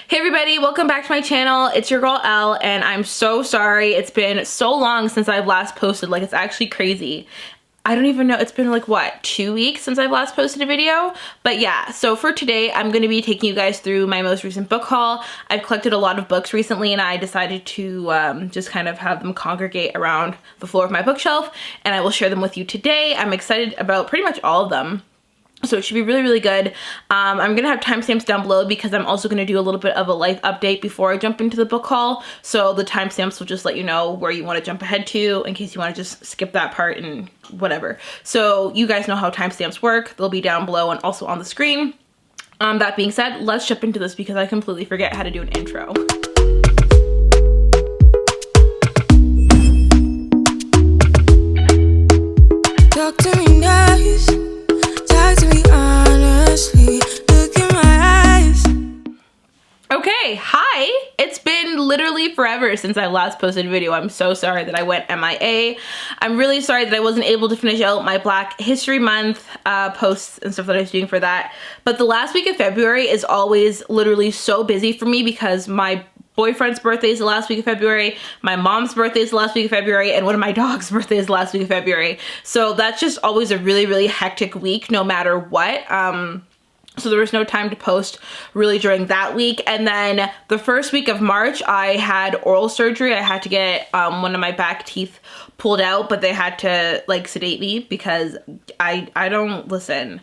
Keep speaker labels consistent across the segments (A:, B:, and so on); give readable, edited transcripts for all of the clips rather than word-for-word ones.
A: Hey everybody, welcome back to my channel. It's your girl Elle, and I'm so sorry. It's been so long since I've last posted. Like, it's actually crazy. I don't even know, it's been like what, 2 weeks since I've last posted a video? But yeah, so for today, I'm gonna be taking you guys through my most recent book haul. I've collected a lot of books recently, and I decided to just kind of have them congregate around the floor of my bookshelf, and I will share them with you today. I'm excited about pretty much all of them. So it should be really, really good. I'm gonna have timestamps down below because I'm also gonna do a little bit of a life update before I jump into the book haul. So the timestamps will just let you know where you wanna jump ahead to in case you wanna just skip that part and whatever. So you guys know how timestamps work. They'll be down below and also on the screen. That being said, let's jump into this because I completely forget how to do an intro.
B: Talk to me nice. Talk to me honestly. Look in my eyes.
A: Okay, hi! It's been literally forever since I last posted a video. I'm so sorry that I went MIA. I'm really sorry that I wasn't able to finish out my Black History Month posts and stuff that I was doing for that. But the last week of February is always literally so busy for me because my boyfriend's birthday is the last week of February, my mom's birthday is the last week of February, and one of my dog's birthday is the last week of February. So that's just always a really, really hectic week no matter what. So there was no time to post really during that week. And then the first week of March, I had oral surgery. I had to get one of my back teeth pulled out, but they had to like sedate me because I don't, listen.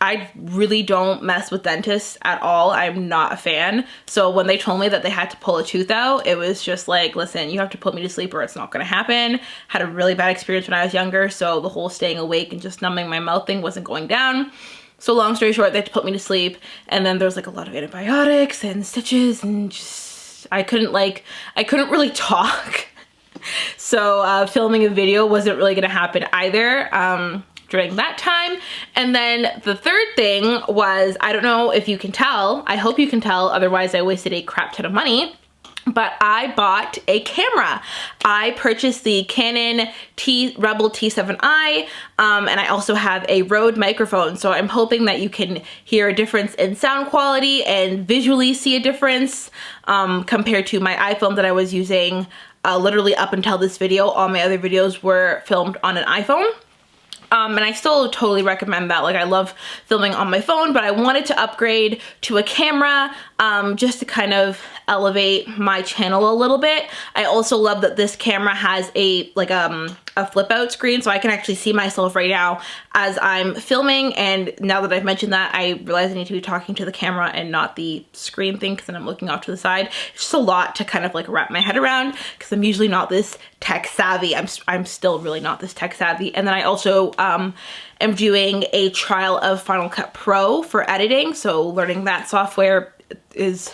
A: I really don't mess with dentists at all. I'm not a fan. So when they told me that they had to pull a tooth out, it was just like, listen, you have to put me to sleep or it's not gonna happen. Had a really bad experience when I was younger, so the whole staying awake and just numbing my mouth thing wasn't going down. So long story short, they had to put me to sleep, and then there was like a lot of antibiotics and stitches, and just, I couldn't really talk. So filming a video wasn't really gonna happen either. During that time. And then the third thing was, I don't know if you can tell, I hope you can tell, otherwise I wasted a crap ton of money, but I bought a camera. I purchased the Canon Rebel T7i, and I also have a Rode microphone, so I'm hoping that you can hear a difference in sound quality and visually see a difference compared to my iPhone that I was using literally up until this video. All my other videos were filmed on an iPhone. And I still totally recommend that. Like, I love filming on my phone, but I wanted to upgrade to a camera just to kind of elevate my channel a little bit. I also love that this camera has a flip out screen, so I can actually see myself right now as I'm filming. And now that I've mentioned that, I realize I need to be talking to the camera and not the screen thing because then I'm looking off to the side. It's just a lot to kind of like wrap my head around because I'm usually not this tech savvy. I'm still really not this tech savvy. And then I also am doing a trial of Final Cut Pro for editing, so learning that software is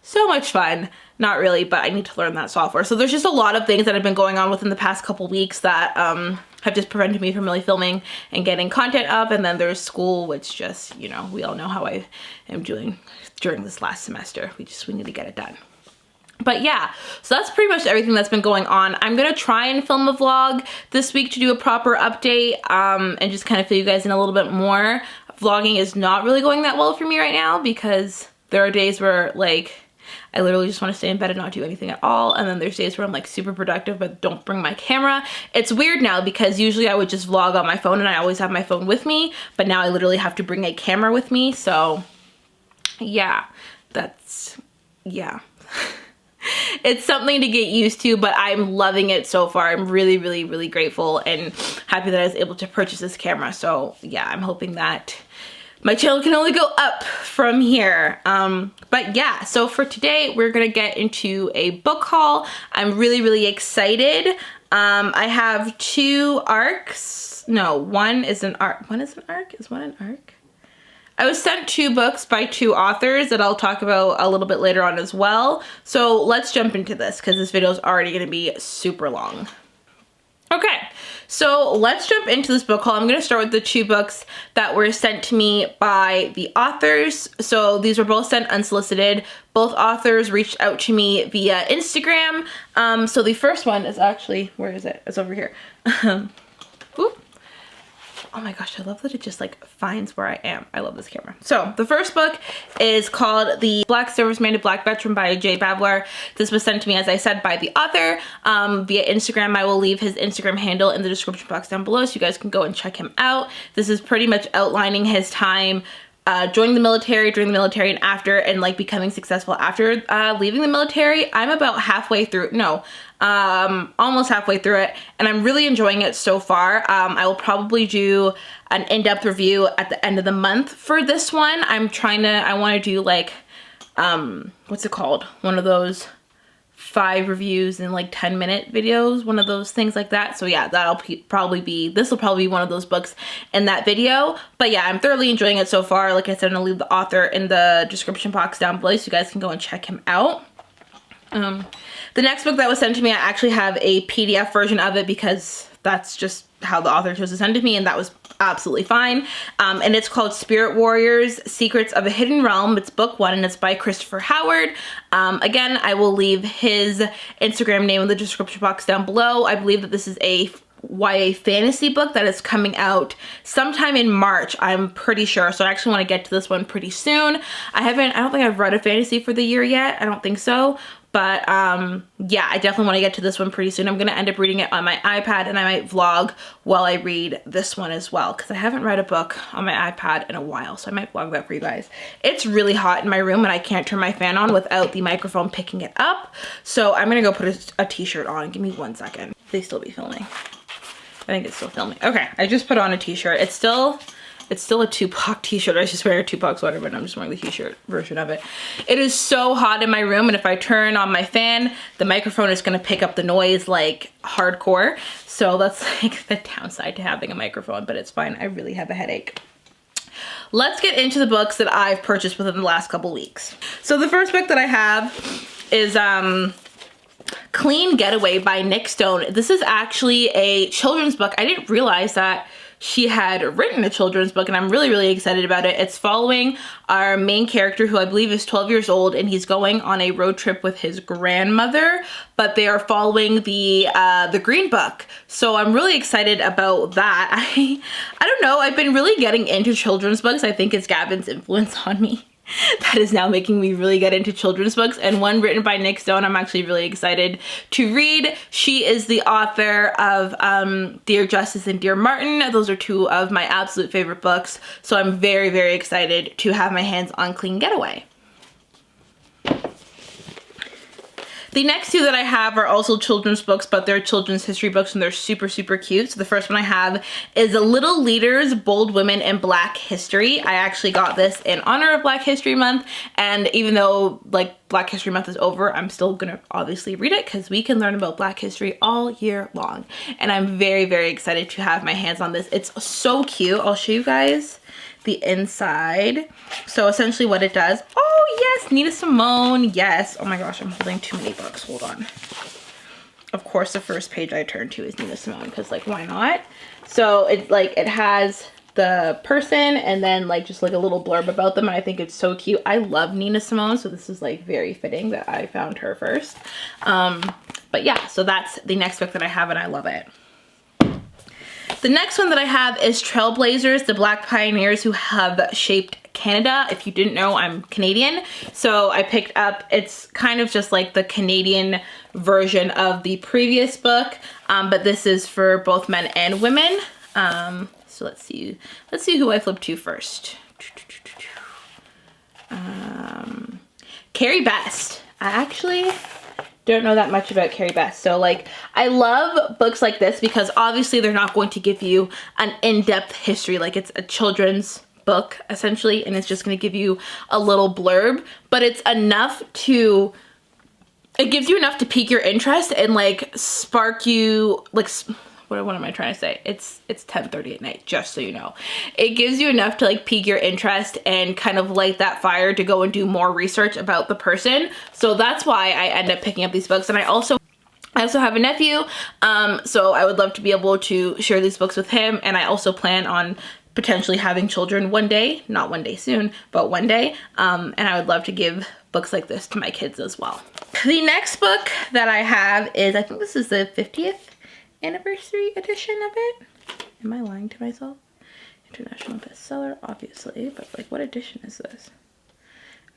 A: so much fun. Not really, but I need to learn that software. So there's just a lot of things that have been going on within the past couple weeks that have just prevented me from really filming and getting content up. And then there's school, which just, you know, we all know how I am doing during this last semester. We need to get it done. But yeah, so that's pretty much everything that's been going on. I'm gonna try and film a vlog this week to do a proper update and just kind of fill you guys in a little bit more. Vlogging is not really going that well for me right now because there are days where like I literally just want to stay in bed and not do anything at all, and then there's days where I'm like super productive but don't bring my camera. It's weird now because usually I would just vlog on my phone and I always have my phone with me, but now I literally have to bring a camera with me. So yeah, it's something to get used to, but I'm loving it so far. I'm really, really, really grateful and happy that I was able to purchase this camera. So yeah, I'm hoping that my channel can only go up from here. But yeah, so for today, we're gonna get into a book haul. I'm really, really excited. I have two arcs. No, one is an arc. One is an arc? Is one an arc? I was sent 2 books by 2 authors that I'll talk about a little bit later on as well. So let's jump into this because this video is already gonna be super long. Okay, so let's jump into this book haul. I'm going to start with the 2 books that were sent to me by the authors. So these were both sent unsolicited. Both authors reached out to me via Instagram. So the first one is actually, where is it? It's over here. Oh my gosh, I love that it just like finds where I am. I love this camera. So the first book is called The Black Serviceman to Black Veteran by J. Bavlar. This was sent to me, as I said, by the author via Instagram. I will leave his Instagram handle in the description box down below so you guys can go and check him out. This is pretty much outlining his time joining the military, during the military, and after, and like becoming successful after leaving the military. I'm about halfway through, almost halfway through it, and I'm really enjoying it so far. I will probably do an in-depth review at the end of the month for this one. I want to do like, what's it called? One of those 5 reviews in like 10-minute videos, one of those things like that. So yeah, this will probably be one of those books in that video. But yeah, I'm thoroughly enjoying it so far. Like I said, I'll leave the author in the description box down below so you guys can go and check him out. The next book that was sent to me, I actually have a PDF version of it because that's just how the author chose to send it to me, and that was absolutely fine. And it's called Spirit Warriors, Secrets of a Hidden Realm. It's book 1 and it's by Christopher Howard. Again, I will leave his Instagram name in the description box down below. I believe that this is a YA fantasy book that is coming out sometime in March, I'm pretty sure. So I actually want to get to this one pretty soon. I don't think I've read a fantasy for the year yet. I don't think so. But yeah, I definitely want to get to this one pretty soon. I'm going to end up reading it on my iPad, and I might vlog while I read this one as well, because I haven't read a book on my iPad in a while, so I might vlog that for you guys. It's really hot in my room, and I can't turn my fan on without the microphone picking it up. So I'm going to go put a t-shirt on. Give me 1 second. They still be filming. I think it's still filming. Okay, I just put on a t-shirt. It's still a Tupac t-shirt. I just wear a Tupac sweater, but I'm just wearing the t-shirt version of it. It is so hot in my room, and if I turn on my fan, the microphone is gonna pick up the noise like hardcore. So that's like the downside to having a microphone, but it's fine. I really have a headache. Let's get into the books that I've purchased within the last couple weeks. So the first book that I have is Clean Getaway by Nick Stone. This is actually a children's book. I didn't realize that she had written a children's book, and I'm really, really excited about it. It's following our main character, who I believe is 12 years old, and he's going on a road trip with his grandmother, but they are following the Green Book. So I'm really excited about that. I don't know, I've been really getting into children's books. I think it's Gavin's influence on me that is now making me really get into children's books, and one written by Nick Stone I'm actually really excited to read. She is the author of Dear Justice and Dear Martin. Those are 2 of my absolute favorite books, so I'm very, very excited to have my hands on Clean Getaway. The next 2 that I have are also children's books, but they're children's history books, and they're super, super cute. So the first one I have is Little Leaders, Bold Women in Black History. I actually got this in honor of Black History Month, and even though like Black History Month is over, I'm still gonna obviously read it because we can learn about Black history all year long. And I'm very, very excited to have my hands on this. It's so cute. I'll show you guys the inside. So essentially what it does, oh yes, Nina Simone, yes. Oh my gosh, I'm holding too many books, hold on. Of course the first page I turn to is Nina Simone, because like why not? So it has the person and then like just like a little blurb about them, and I think it's so cute. I love Nina Simone, so this is like very fitting that I found her first. But yeah, so that's the next book that I have, and I love it. The next one that I have is Trailblazers, the Black Pioneers Who Have Shaped Canada. If you didn't know, I'm Canadian, so I picked up, it's kind of just like the Canadian version of the previous book, but this is for both men and women. So let's see who I flipped to first. Carrie Best. I actually don't know that much about Carrie Best. So like, I love books like this because obviously they're not going to give you an in-depth history. Like it's a children's book essentially, and it's just going to give you a little blurb, but it's enough to, it gives you enough to pique your interest and like spark you, like, what am I trying to say? It's 10:30 at night, just so you know. It gives you enough to like pique your interest and kind of light that fire to go and do more research about the person. So that's why I end up picking up these books. And I also have a nephew, so I would love to be able to share these books with him. And I also plan on potentially having children one day, not one day soon, but one day. And I would love to give books like this to my kids as well. The next book that I have is, I think this is the 50th anniversary edition of it. Am I lying to myself? International bestseller, obviously, but like what edition is this?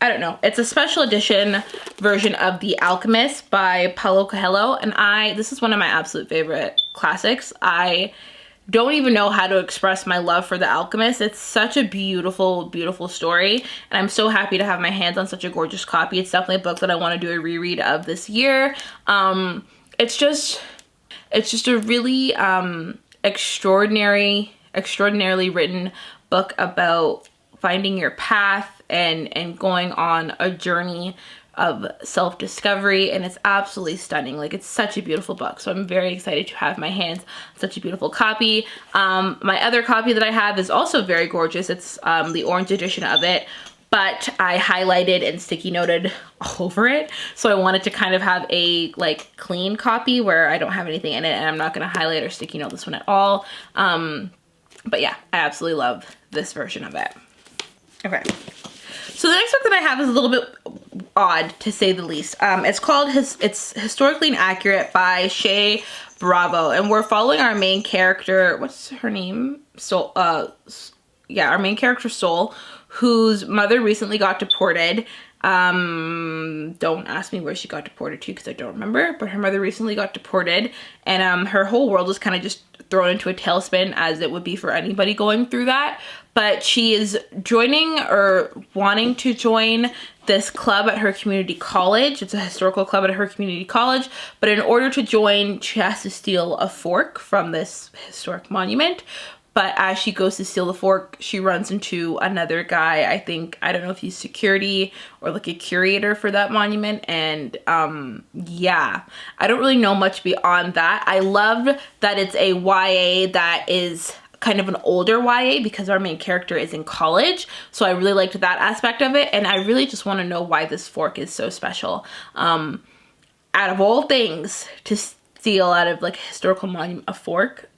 A: I don't know. It's a special edition version of The Alchemist by Paulo Coelho, and this is one of my absolute favorite classics. I don't even know how to express my love for The Alchemist. It's such a beautiful, beautiful story, and I'm so happy to have my hands on such a gorgeous copy. It's definitely a book that I want to do a reread of this year. It's just a really extraordinarily written book about finding your path and going on a journey of self-discovery, and it's absolutely stunning. Like, it's such a beautiful book, so I'm very excited to have my hands on such a beautiful copy. My other copy that I have is also very gorgeous. It's the orange edition of it, but I highlighted and sticky noted all over it, so I wanted to kind of have a like clean copy where I don't have anything in it, and I'm not going to highlight or sticky note this one at all. But yeah, I absolutely love this version of it. Okay. So the next book that I have is a little bit odd, to say the least. It's called it's Historically Inaccurate by Shea Bravo, and we're following our main character. What's her name? Soul. Yeah, our main character Soul, whose mother recently got deported. Don't ask me where she got deported to because I don't remember, but her mother recently got deported, and her whole world was kind of just thrown into a tailspin, as it would be for anybody going through that. But she is joining or wanting to join this club at her community college. It's a historical club at her community college, but in order to join, she has to steal a fork from this historic monument. But as she goes to steal the fork, she runs into another guy. I don't know if he's security or like a curator for that monument. And yeah, I don't really know much beyond that. I love that it's a YA that is kind of an older YA because our main character is in college. So I really liked that aspect of it. And I really just want to know why this fork is so special. Out of all things to steal out of like a historical monument, a fork.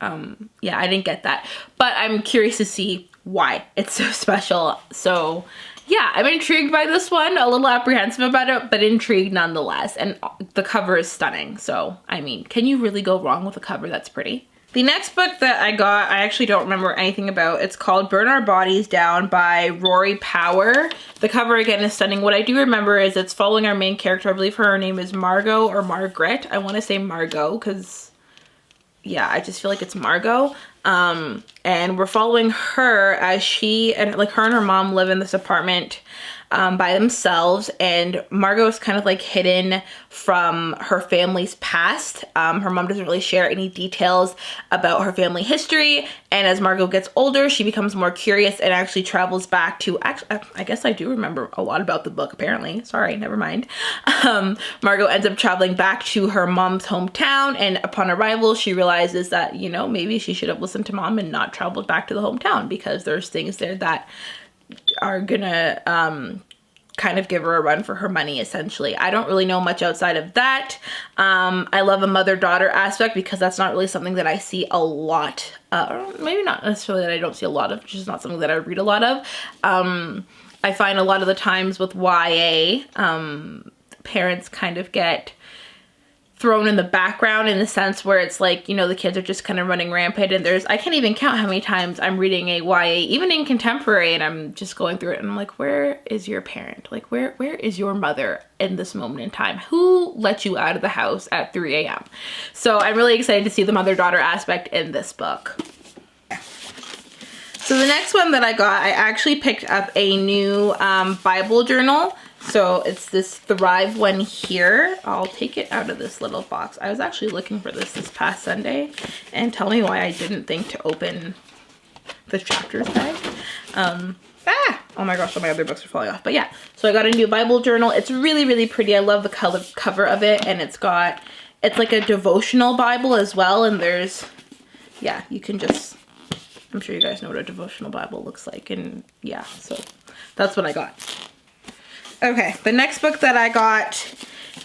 A: Yeah, I didn't get that, but I'm curious to see why it's so special. So yeah, I'm intrigued by this one, a little apprehensive about it, but intrigued nonetheless. And the cover is stunning. So, I mean, can you really go wrong with a cover that's pretty? The next book that I got, I actually don't remember anything about. It's called Burn Our Bodies Down by Rory Power. The cover again is stunning. What I do remember is it's following our main character. I believe her name is Margot or Margaret. I want to say Margot because, yeah, I just feel like it's Margot. And we're following her as she and like her and her mom live in this apartment by themselves, and Margot is kind of like hidden from her family's past. Her mom doesn't really share any details about her family history, and as Margot gets older, she becomes more curious and actually travels back to, I guess I do remember a lot about the book apparently, sorry, never mind. Margot ends up traveling back to her mom's hometown, and upon arrival she realizes that, you know, maybe she should have listened to mom and not traveled back to the hometown, because there's things there that are gonna kind of give her a run for her money, essentially. I don't really know much outside of that. I love a mother-daughter aspect because that's not really something that I see a lot. Or maybe not necessarily that I don't see a lot of, it's just not something that I read a lot of. I find a lot of the times with YA, parents kind of get thrown in the background in the sense where it's like, you know, the kids are just kind of running rampant, and I can't even count how many times I'm reading a YA, even in contemporary, and I'm just going through it and I'm like, where is your parent? Like, where is your mother in this moment in time? Who let you out of the house at 3 a.m.? So I'm really excited to see the mother-daughter aspect in this book. So the next one that I got, I actually picked up a new Bible journal. So it's this Thrive one here. I'll take it out of this little box. I was actually looking for this past Sunday, and tell me why I didn't think to open the chapters bag. Oh my gosh, all my other books are falling off. But yeah, so I got a new Bible journal. It's really, really pretty. I love the cover of it, and it's like a devotional Bible as well. And there's, yeah, you can just, I'm sure you guys know what a devotional Bible looks like. And yeah, so that's what I got. Okay, the next book that I got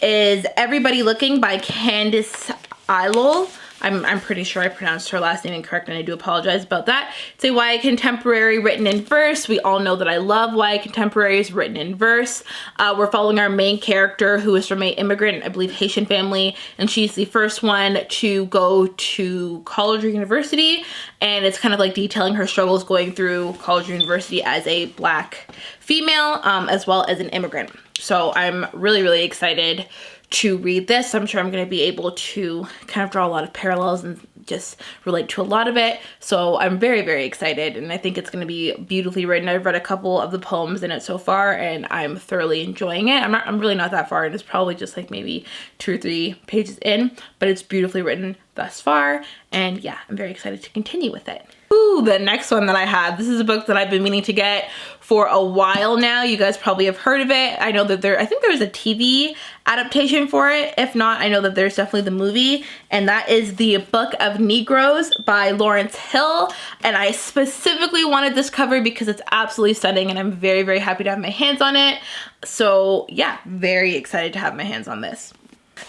A: is Everybody Looking by Candice Eilol. I'm pretty sure I pronounced her last name incorrect, and I do apologize about that. It's a YA contemporary written in verse. We all know that I love YA contemporaries written in verse. We're following our main character, who is from an immigrant, I believe, Haitian family, and she's the first one to go to college or university. and it's kind of like detailing her struggles going through college or university as a Black female, as well as an immigrant. So I'm really, really excited to read this. I'm sure I'm going to be able to kind of draw a lot of parallels and just relate to a lot of it. So I'm very, very excited, and I think it's going to be beautifully written. I've read a couple of the poems in it so far, and I'm thoroughly enjoying it. I'm really not that far, and it's probably just like maybe 2 or 3 pages in, but it's beautifully written thus far, and yeah, I'm very excited to continue with it. Ooh, the next one that I have, this is a book that I've been meaning to get for a while now. You guys probably have heard of it. I know that I think there's a TV adaptation for it. If not, I know that there's definitely the movie, and that is The Book of Negroes by Lawrence Hill. And I specifically wanted this cover because it's absolutely stunning, and I'm very, very happy to have my hands on it. So yeah, very excited to have my hands on this.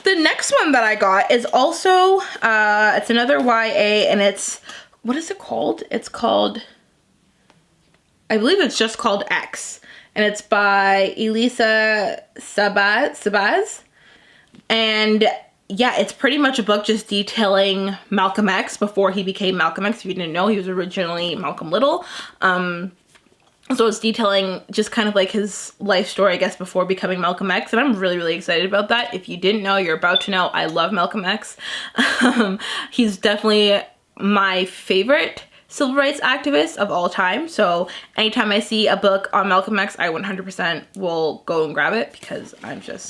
A: The next one that I got is also, it's another YA, and it's, what is it called? It's called, I believe it's just called X, and it's by Elisa Sabaz. And yeah, it's pretty much a book just detailing Malcolm X before he became Malcolm X. If you didn't know, he was originally Malcolm Little. So it's detailing just kind of like his life story, I guess, before becoming Malcolm X. And I'm really, really excited about that. If you didn't know, you're about to know. I love Malcolm X. He's definitely my favorite civil rights activist of all time. So anytime I see a book on Malcolm X, I 100% will go and grab it, because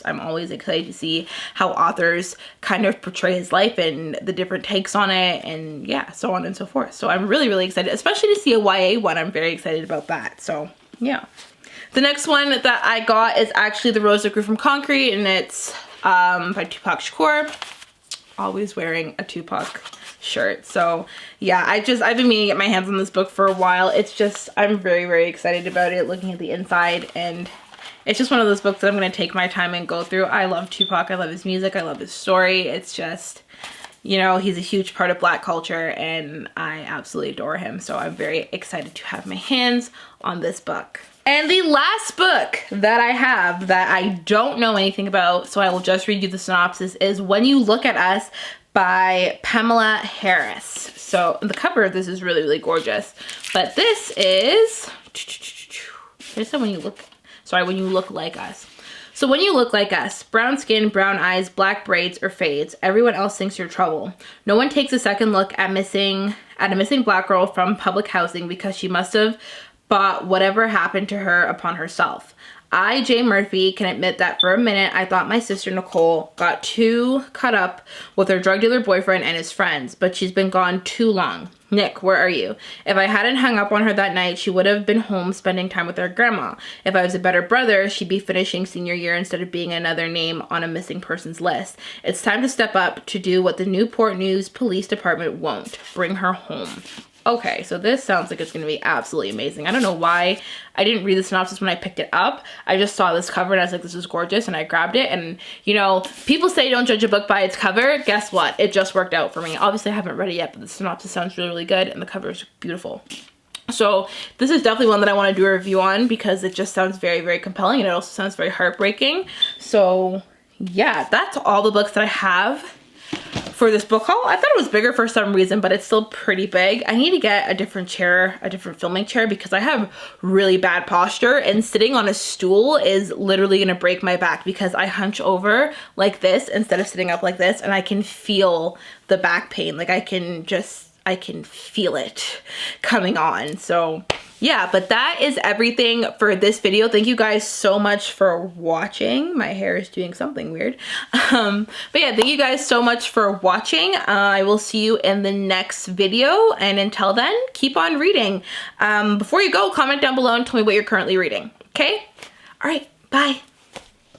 A: I'm always excited to see how authors kind of portray his life and the different takes on it, and yeah, so on and so forth. So I'm really, really excited, especially to see a YA one. I'm very excited about that. So yeah. The next one that I got is actually The Rose That Grew From Concrete, and it's by Tupac Shakur. Always wearing a Tupac shirt. So yeah, I've been meaning to get my hands on this book for a while. It's just, I'm very, very excited about it, looking at the inside, and it's just one of those books that I'm going to take my time and go through. I love Tupac. I love his music. I love his story. It's just, you know, he's a huge part of Black culture, and I absolutely adore him. So I'm very excited to have my hands on this book. And the last book that I have that I don't know anything about, so I will just read you the synopsis, is When You Look at Us by Pamela Harris. So the cover of this is really, really gorgeous. But this is, they said when you look like us. So when you look like us, brown skin, brown eyes, black braids or fades, everyone else thinks you're trouble. No one takes a second look at a missing Black girl from public housing because she must have bought whatever happened to her upon herself. I, Jay Murphy, can admit that for a minute I thought my sister Nicole got too caught up with her drug dealer boyfriend and his friends, but she's been gone too long. Nick, where are you? If I hadn't hung up on her that night, she would have been home spending time with her grandma. If I was a better brother, she'd be finishing senior year instead of being another name on a missing persons list. It's time to step up to do what the Newport News Police Department won't. Bring her home. Okay, so this sounds like it's going to be absolutely amazing. I don't know why I didn't read the synopsis when I picked it up. I just saw this cover and I was like, this is gorgeous, and I grabbed it. And, you know, people say don't judge a book by its cover. Guess what? It just worked out for me. Obviously, I haven't read it yet, but the synopsis sounds really, really good, and the cover is beautiful. So this is definitely one that I want to do a review on because it just sounds very, very compelling, and it also sounds very heartbreaking. So, yeah, that's all the books that I have for this book haul. I thought it was bigger for some reason, but it's still pretty big. I need to get a different chair, a different filming chair, because I have really bad posture, and sitting on a stool is literally gonna break my back because I hunch over like this instead of sitting up like this, and I can feel the back pain. Like I can feel it coming on. So yeah, but that is everything for this video. Thank you guys so much for watching. My hair is doing something weird. But yeah, thank you guys so much for watching. I will see you in the next video, and until then, keep on reading. Before you go, comment down below and tell me what you're currently reading, okay? All right, bye.